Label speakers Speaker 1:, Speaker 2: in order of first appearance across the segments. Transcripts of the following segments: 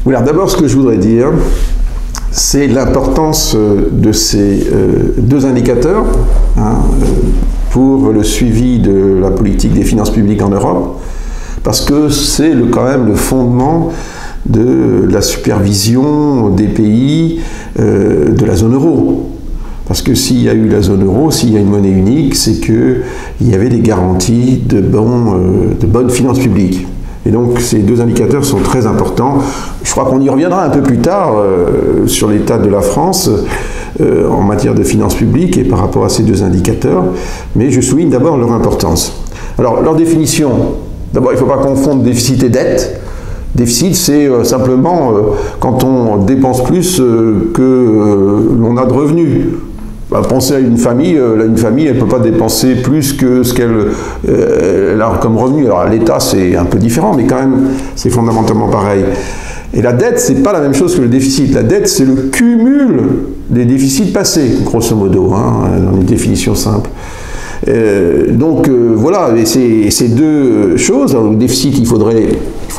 Speaker 1: Oui, alors d'abord, ce que je voudrais dire, c'est l'importance de ces deux indicateurs pour le suivi de la politique des finances publiques en Europe, parce que c'est quand même le fondement de la supervision des pays de la zone euro. Parce que s'il y a eu la zone euro, s'il y a une monnaie unique, c'est qu'il y avait des garanties de bonnes finances publiques. Et donc ces deux indicateurs sont très importants. Je crois qu'on y reviendra un peu plus tard sur l'état de la France en matière de finances publiques et par rapport à ces deux indicateurs, mais je souligne d'abord leur importance. Alors leur définition, d'abord il ne faut pas confondre déficit et dette. Déficit, c'est simplement quand on dépense plus que l'on a de revenus. Pensez à une famille elle ne peut pas dépenser plus que ce qu'elle a comme revenu. Alors l'État, c'est un peu différent, mais quand même, c'est fondamentalement pareil. Et la dette, c'est pas la même chose que le déficit. La dette, c'est le cumul des déficits passés, grosso modo, dans une définition simple. Voilà, et ces deux choses, alors, le déficit, il faut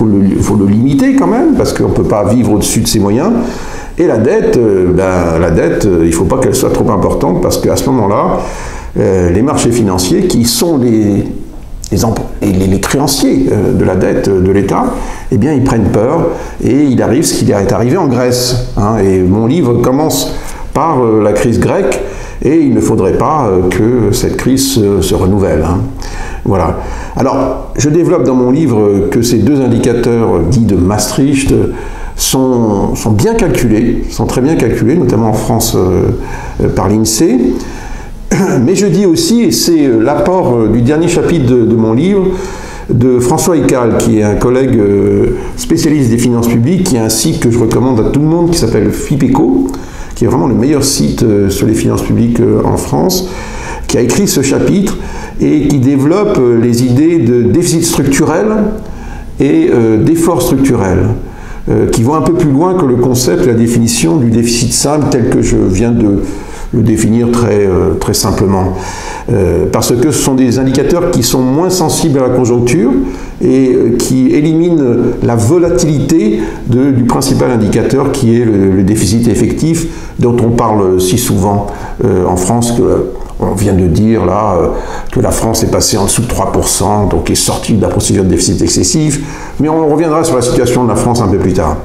Speaker 1: le limiter quand même, parce qu'on ne peut pas vivre au-dessus de ses moyens. Et la dette, il ne faut pas qu'elle soit trop importante, parce qu'à ce moment-là, les marchés financiers, qui sont les créanciers de la dette de l'État, eh bien, ils prennent peur, et il arrive ce qui est arrivé en Grèce. Et mon livre commence par la crise grecque, et il ne faudrait pas que cette crise se renouvelle. Voilà. Alors, je développe dans mon livre que ces deux indicateurs dits de Maastricht sont bien calculés, sont très bien calculés, notamment en France par l'INSEE. Mais je dis aussi, et c'est l'apport du dernier chapitre de mon livre, de François Ecal, qui est un collègue spécialiste des finances publiques, qui a un site que je recommande à tout le monde, qui s'appelle FIPECO, qui est vraiment le meilleur site sur les finances publiques en France, qui a écrit ce chapitre et qui développe les idées de déficit structurel et d'effort structurel, qui vont un peu plus loin que le concept, la définition du déficit simple tel que je viens de le définir très simplement. Parce que ce sont des indicateurs qui sont moins sensibles à la conjoncture et qui éliminent la volatilité du principal indicateur qui est le déficit effectif, dont on parle si souvent en France. On vient de dire là que la France est passée en dessous de 3%, donc est sortie de la procédure de déficit excessif, mais on reviendra sur la situation de la France un peu plus tard.